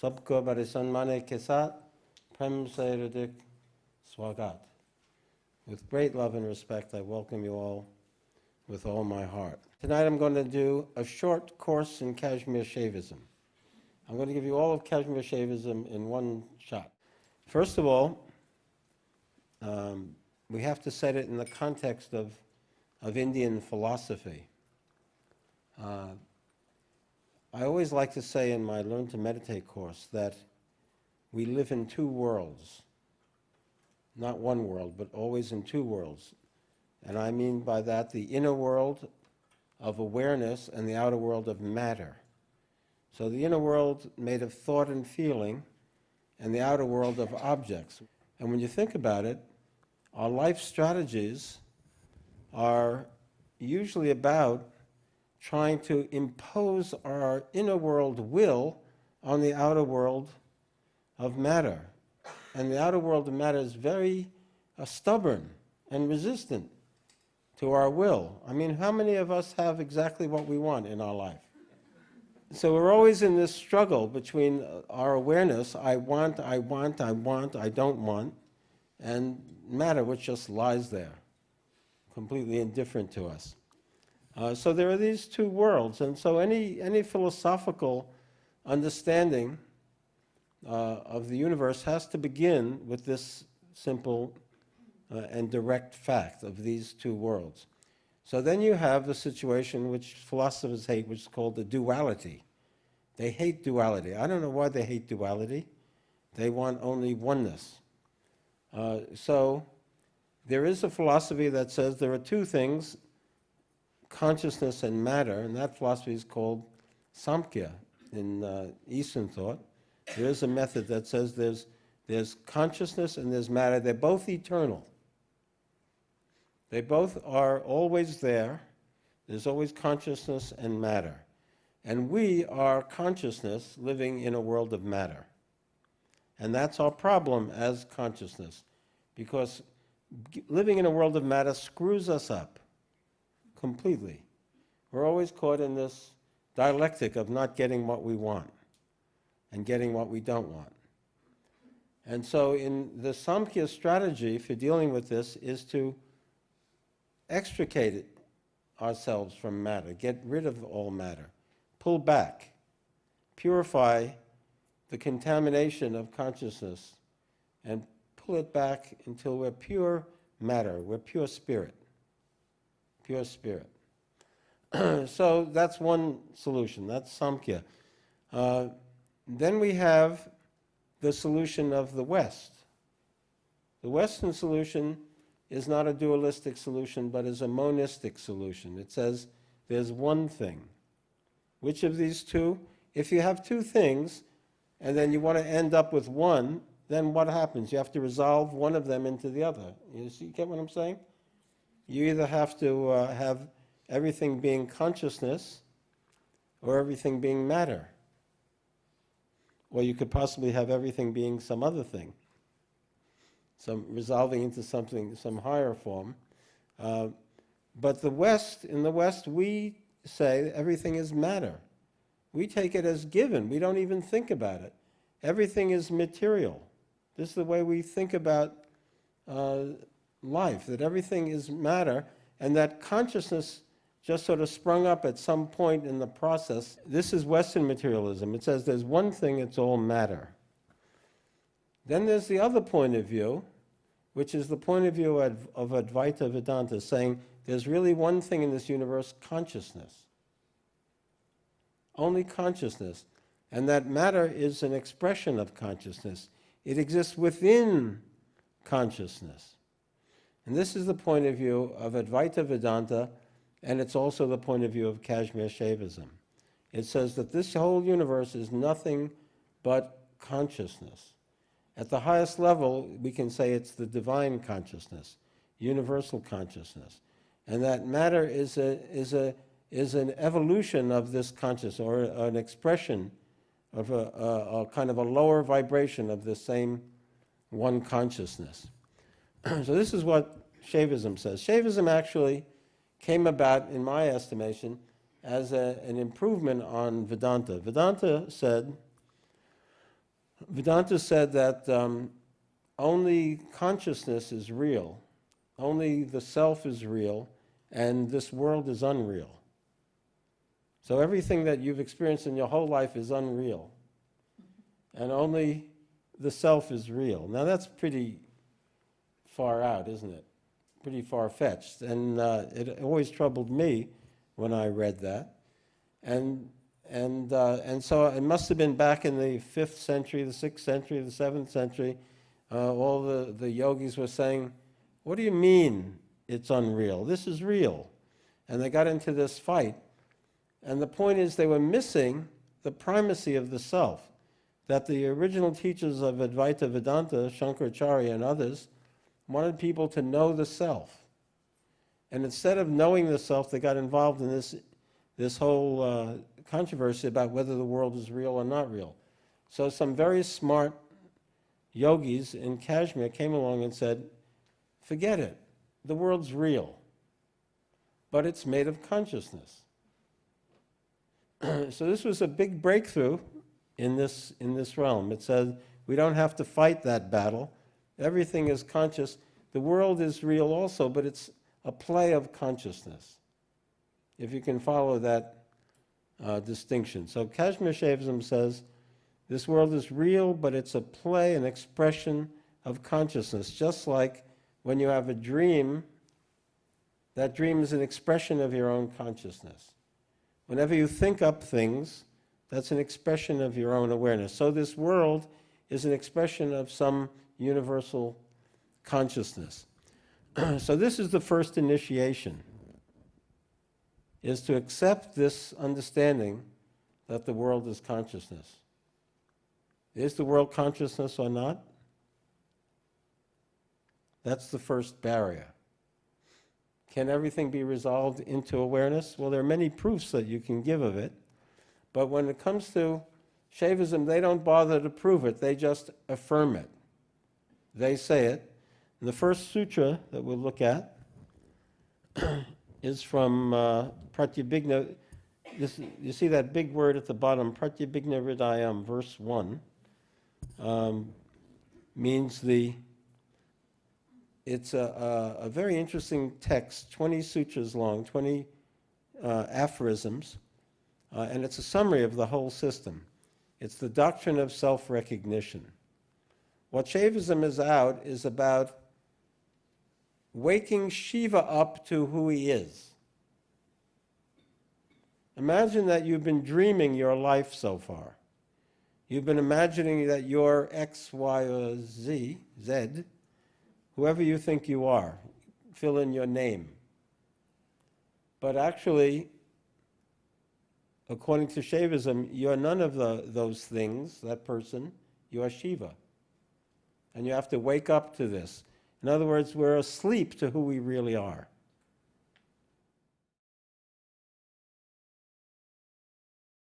सबको बड़े सम्मान के साथ प्रेम से हृदय स्वागत. With great love and respect, I welcome you all with all my heart. Tonight I'm going to do a short course in Kashmir Shaivism. I'm going to give you all of Kashmir Shaivism in one shot. First of all, we have to set it in the context of Indian philosophy. I always like to say in my Learn to Meditate course that we live in two worlds. Not one world, but always in two worlds. And I mean by that the inner world of awareness and the outer world of matter. So the inner world made of thought and feeling, and the outer world of objects. And when you think about it, our life strategies are usually about trying to impose our inner world will on the outer world of matter. And the outer world of matter is very stubborn and resistant to our will. I mean, how many of us have exactly what we want in our life? So we're always in this struggle between our awareness, I want, I don't want, and matter, which just lies there, completely indifferent to us. So there are these two worlds, and so any philosophical understanding of the universe has to begin with this simple and direct fact of these two worlds. So then you have the situation which philosophers hate, which is called the duality. They hate duality. I don't know why they hate duality. They want only oneness. So there is a philosophy that says there are two things, consciousness and matter, and that philosophy is called Samkhya in Eastern thought. There is a method that says there's consciousness and there's matter. They're both eternal. They both are always there. There's always consciousness and matter. And we are consciousness living in a world of matter. And that's our problem as consciousness, because living in a world of matter screws us up completely. We're always caught in this dialectic of not getting what we want and getting what we don't want. And so in the Samkhya strategy for dealing with this is to extricate ourselves from matter, get rid of all matter, pull back, purify the contamination of consciousness, and pull it back until we're pure matter, we're pure spirit. Pure spirit. So that's one solution, that's Samkhya. Then we have the solution of the West. The Western solution is not a dualistic solution, but is a monistic solution. It says there's one thing. Which of these two? If you have two things, and then you want to end up with one, then what happens? You have to resolve one of them into the other. You get what I'm saying? You either have to have everything being consciousness or everything being matter. Or you could possibly have everything being some other thing, some resolving into something, some higher form. But in the West, we say everything is matter. We take it as given. We don't even think about it. Everything is material. This is the way we think about life, that everything is matter, and that consciousness just sort of sprung up at some point in the process. This is Western materialism. It says there's one thing, it's all matter. Then there's the other point of view, which is the point of view of Advaita Vedanta, saying there's really one thing in this universe, consciousness. Only consciousness. And that matter is an expression of consciousness. It exists within consciousness. And this is the point of view of Advaita Vedanta, and it's also the point of view of Kashmir Shaivism. It says that this whole universe is nothing but consciousness. At the highest level, we can say it's the divine consciousness, universal consciousness. And that matter is an evolution of this consciousness, or an expression of a kind of a lower vibration of the same one consciousness. So this is what Shaivism says. Shaivism actually came about, in my estimation, as an improvement on Vedanta. Vedanta said Vedanta said that only consciousness is real, only the self is real, and this world is unreal. So everything that you've experienced in your whole life is unreal, and only the self is real. Now that's pretty far out, isn't it? Pretty far-fetched, and it always troubled me when I read that. And so it must have been back in the 5th century, the 6th century, the 7th century, all the yogis were saying, what do you mean it's unreal? This is real. And they got into this fight. And the point is they were missing the primacy of the self, that the original teachers of Advaita Vedanta, Shankaracharya and others, wanted people to know the self. And instead of knowing the self, they got involved in this whole controversy about whether the world is real or not real. So some very smart yogis in Kashmir came along and said, forget it, the world's real, but it's made of consciousness. So this was a big breakthrough in this realm. It said we don't have to fight that battle. Everything is conscious. The world is real also, but it's a play of consciousness, if you can follow that distinction. So Kashmir Shaivism says this world is real, but it's a play, an expression of consciousness. Just like when you have a dream, that dream is an expression of your own consciousness. Whenever you think up things, that's an expression of your own awareness. So this world is an expression of some universal consciousness. So this is the first initiation, is to accept this understanding that the world is consciousness. Is the world consciousness or not? That's the first barrier. Can everything be resolved into awareness? Well, there are many proofs that you can give of it, but when it comes to Shaivism, they don't bother to prove it, they just affirm it. They say it. And the first sutra that we'll look at is from Pratyabhigna. You see that big word at the bottom, Pratyabhigna Hridayam, verse 1, means it's a very interesting text, 20 sutras long, 20 aphorisms, and it's a summary of the whole system. It's the doctrine of self-recognition. What Shaivism is about waking Shiva up to who he is. Imagine that you've been dreaming your life so far. You've been imagining that you're X, Y, or Z, whoever you think you are. Fill in your name. But actually, according to Shaivism, you're none of those things, that person. You are Shiva. And you have to wake up to this. In other words, we're asleep to who we really are.